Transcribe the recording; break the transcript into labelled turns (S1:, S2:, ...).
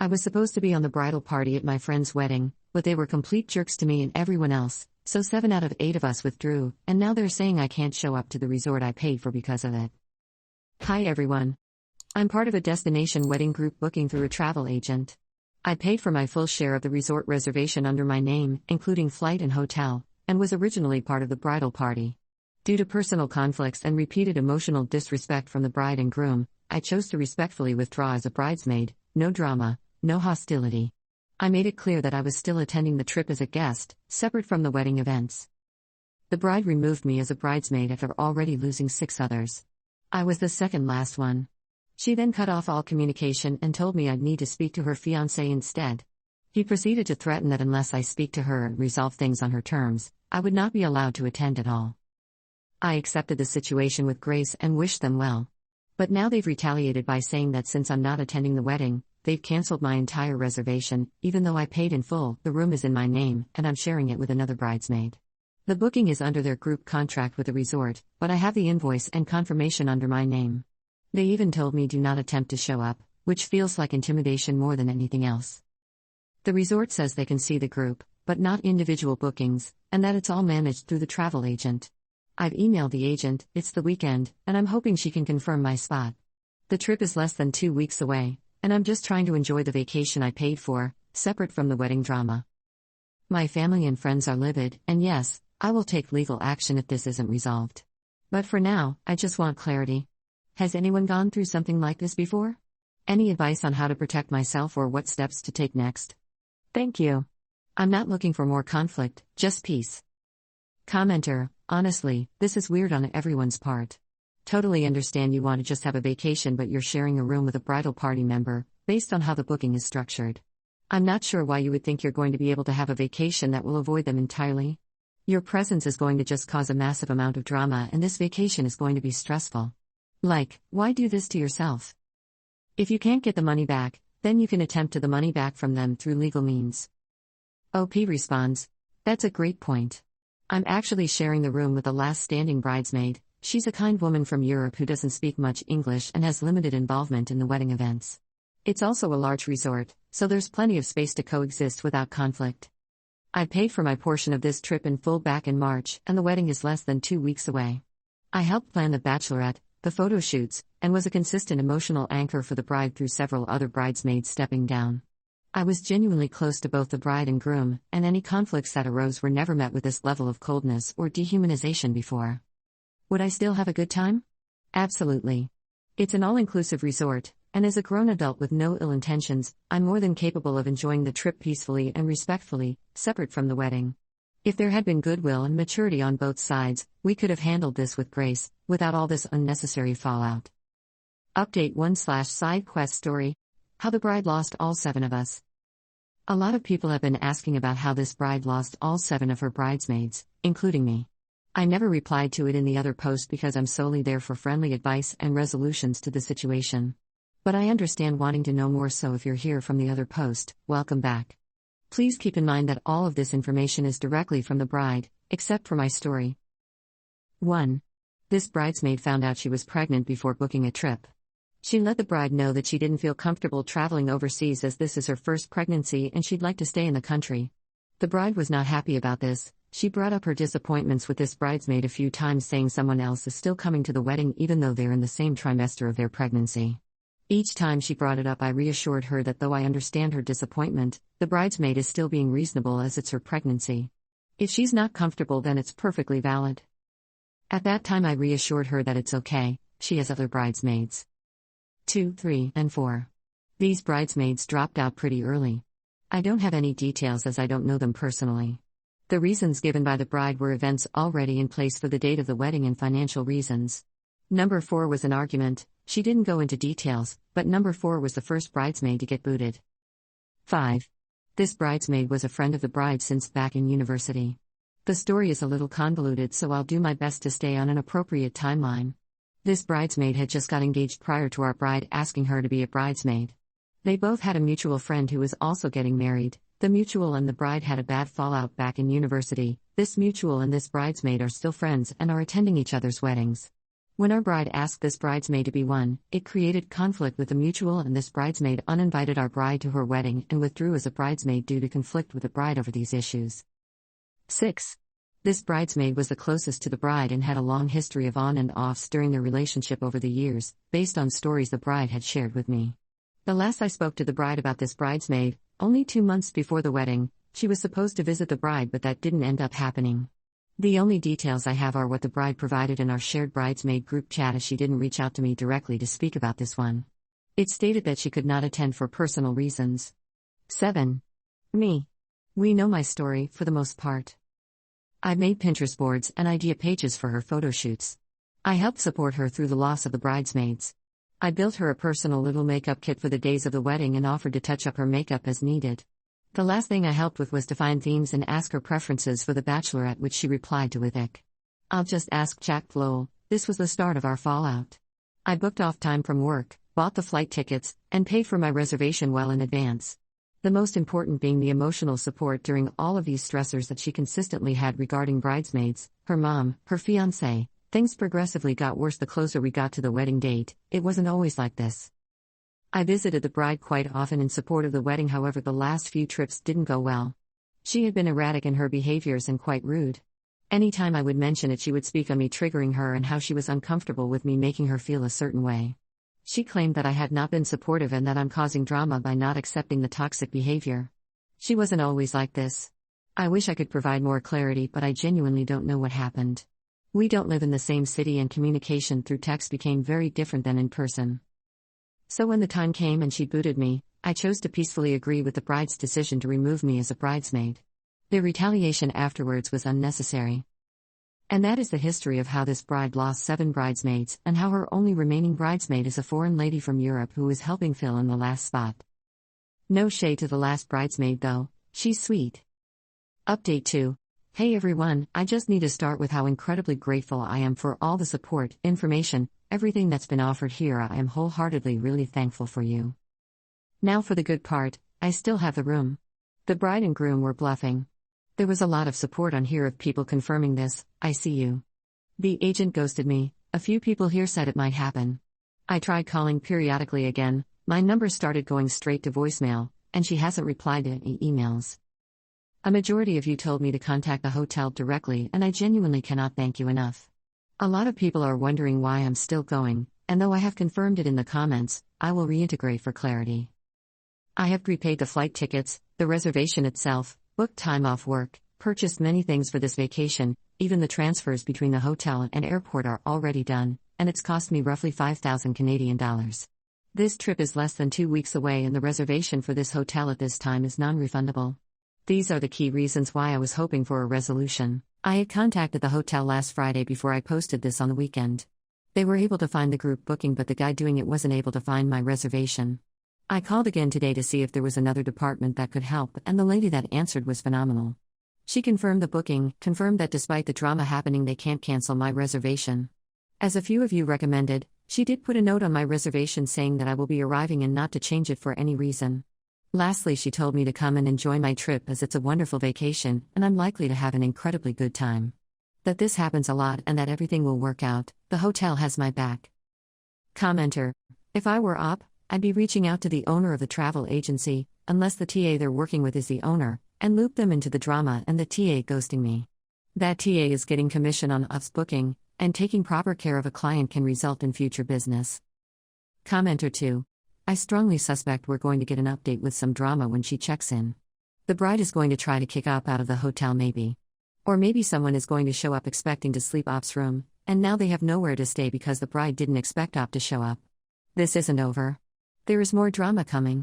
S1: I was supposed to be on the bridal party at my friend's wedding, but they were complete jerks to me and everyone else, so 7 out of 8 of us withdrew, and now they're saying I can't show up to the resort I paid for because of it. Hi everyone. I'm part of a destination wedding group booking through a travel agent. I paid for my full share of the resort reservation under my name, including flight and hotel, and was originally part of the bridal party. Due to personal conflicts and repeated emotional disrespect from the bride and groom, I chose to respectfully withdraw as a bridesmaid. No drama, no hostility. I made it clear that I was still attending the trip as a guest, separate from the wedding events. The bride removed me as a bridesmaid after already losing 6 others. I was the second last one. She then cut off all communication and told me I'd need to speak to her fiancé instead. He proceeded to threaten that unless I speak to her and resolve things on her terms, I would not be allowed to attend at all. I accepted the situation with grace and wished them well. But now they've retaliated by saying that since I'm not attending the wedding, they've cancelled my entire reservation. Even though I paid in full, the room is in my name, and I'm sharing it with another bridesmaid. The booking is under their group contract with the resort, but I have the invoice and confirmation under my name. They even told me do not attempt to show up, which feels like intimidation more than anything else. The resort says they can see the group, but not individual bookings, and that it's all managed through the travel agent. I've emailed the agent, it's the weekend, and I'm hoping she can confirm my spot. The trip is less than 2 weeks away, and I'm just trying to enjoy the vacation I paid for, separate from the wedding drama. My family and friends are livid, and yes, I will take legal action if this isn't resolved. But for now, I just want clarity. Has anyone gone through something like this before? Any advice on how to protect myself or what steps to take next? Thank you. I'm not looking for more conflict, just peace. Commenter, honestly, this is weird on everyone's part. Totally understand you want to just have a vacation but you're sharing a room with a bridal party member, based on how the booking is structured. I'm not sure why you would think you're going to be able to have a vacation that will avoid them entirely. Your presence is going to just cause a massive amount of drama and this vacation is going to be stressful. Like, why do this to yourself? If you can't get the money back, then you can attempt to the money back from them through legal means. OP responds, that's a great point. I'm actually sharing the room with the last standing bridesmaid. She's a kind woman from Europe who doesn't speak much English and has limited involvement in the wedding events. It's also a large resort, so there's plenty of space to coexist without conflict. I paid for my portion of this trip in full back in March, and the wedding is less than 2 weeks away. I helped plan the bachelorette, the photo shoots, and was a consistent emotional anchor for the bride through several other bridesmaids stepping down. I was genuinely close to both the bride and groom, and any conflicts that arose were never met with this level of coldness or dehumanization before. Would I still have a good time? Absolutely. It's an all-inclusive resort, and as a grown adult with no ill intentions, I'm more than capable of enjoying the trip peacefully and respectfully, separate from the wedding. If there had been goodwill and maturity on both sides, we could have handled this with grace, without all this unnecessary fallout. Update 1/side quest story. How the bride lost all 7 of us. A lot of people have been asking about how this bride lost all 7 of her bridesmaids, including me. I never replied to it in the other post because I'm solely there for friendly advice and resolutions to the situation. But I understand wanting to know more, so if you're here from the other post, welcome back. Please keep in mind that all of this information is directly from the bride, except for my story. 1. This bridesmaid found out she was pregnant before booking a trip. She let the bride know that she didn't feel comfortable traveling overseas as this is her first pregnancy and she'd like to stay in the country. The bride was not happy about this. She brought up her disappointments with this bridesmaid a few times, saying someone else is still coming to the wedding even though they're in the same trimester of their pregnancy. Each time she brought it up, I reassured her that though I understand her disappointment, the bridesmaid is still being reasonable as it's her pregnancy. If she's not comfortable, then it's perfectly valid. At that time I reassured her that it's okay, she has other bridesmaids. 2, 3, and 4. These bridesmaids dropped out pretty early. I don't have any details as I don't know them personally. The reasons given by the bride were events already in place for the date of the wedding and financial reasons. Number 4 was an argument. She didn't go into details, but number 4 was the first bridesmaid to get booted. 5. This bridesmaid was a friend of the bride since back in university. The story is a little convoluted, so I'll do my best to stay on an appropriate timeline. This bridesmaid had just got engaged prior to our bride asking her to be a bridesmaid. They both had a mutual friend who was also getting married. The mutual and the bride had a bad fallout back in university. This mutual and this bridesmaid are still friends and are attending each other's weddings. When our bride asked this bridesmaid to be one, it created conflict with the mutual, and this bridesmaid uninvited our bride to her wedding and withdrew as a bridesmaid due to conflict with the bride over these issues. 6. This bridesmaid was the closest to the bride and had a long history of on and offs during their relationship over the years, based on stories the bride had shared with me. The last I spoke to the bride about this bridesmaid, only 2 months before the wedding, she was supposed to visit the bride, but that didn't end up happening. The only details I have are what the bride provided in our shared bridesmaid group chat, as she didn't reach out to me directly to speak about this one. It stated that she could not attend for personal reasons. 7. Me. We know my story, for the most part. I've made Pinterest boards and idea pages for her photo shoots. I helped support her through the loss of the bridesmaids. I built her a personal little makeup kit for the days of the wedding and offered to touch up her makeup as needed. The last thing I helped with was to find themes and ask her preferences for the bachelorette, which she replied to with ick. I'll just ask Jack lol. This was the start of our fallout. I booked off time from work, bought the flight tickets, and paid for my reservation well in advance. The most important being the emotional support during all of these stressors that she consistently had regarding bridesmaids, her mom, her fiancé. Things progressively got worse the closer we got to the wedding date. It wasn't always like this. I visited the bride quite often in support of the wedding, however the last few trips didn't go well. She had been erratic in her behaviors and quite rude. Anytime I would mention it, she would speak on me, triggering her and how she was uncomfortable with me making her feel a certain way. She claimed that I had not been supportive and that I'm causing drama by not accepting the toxic behavior. She wasn't always like this. I wish I could provide more clarity, but I genuinely don't know what happened. We don't live in the same city and communication through text became very different than in person. So when the time came and she booted me, I chose to peacefully agree with the bride's decision to remove me as a bridesmaid. The retaliation afterwards was unnecessary. And that is the history of how this bride lost 7 bridesmaids, and how her only remaining bridesmaid is a foreign lady from Europe who is helping fill in the last spot. No shade to the last bridesmaid though, she's sweet. Update 2. Hey everyone, I just need to start with how incredibly grateful I am for all the support, information, everything that's been offered here. I am wholeheartedly really thankful for you. Now for the good part, I still have the room. The bride and groom were bluffing. There was a lot of support on here of people confirming this. I see you. The agent ghosted me. A few people here said it might happen. I tried calling periodically again. My number started going straight to voicemail, and she hasn't replied to any emails. A majority of you told me to contact the hotel directly, and I genuinely cannot thank you enough. A lot of people are wondering why I'm still going, and though I have confirmed it in the comments, I will reintegrate for clarity. I have prepaid the flight tickets, the reservation itself, booked time off work, purchased many things for this vacation. Even the transfers between the hotel and airport are already done, and it's cost me roughly 5,000 Canadian dollars. This trip is less than 2 weeks away, and the reservation for this hotel at this time is non-refundable. These are the key reasons why I was hoping for a resolution. I had contacted the hotel last Friday before I posted this on the weekend. They were able to find the group booking, but the guy doing it wasn't able to find my reservation. I called again today to see if there was another department that could help, and the lady that answered was phenomenal. She confirmed the booking, confirmed that despite the drama happening they can't cancel my reservation. As a few of you recommended, she did put a note on my reservation saying that I will be arriving and not to change it for any reason. Lastly, she told me to come and enjoy my trip as it's a wonderful vacation and I'm likely to have an incredibly good time. That this happens a lot and that everything will work out. The hotel has my back. Commenter. If I were op, I'd be reaching out to the owner of the travel agency, unless the TA they're working with is the owner, and loop them into the drama and the TA ghosting me. That TA is getting commission on us booking, and taking proper care of a client can result in future business. Commenter 2. I strongly suspect we're going to get an update with some drama when she checks in. The bride is going to try to kick op out of the hotel maybe. Or maybe someone is going to show up expecting to sleep op's room, and now they have nowhere to stay because the bride didn't expect op to show up. This isn't over. There is more drama coming.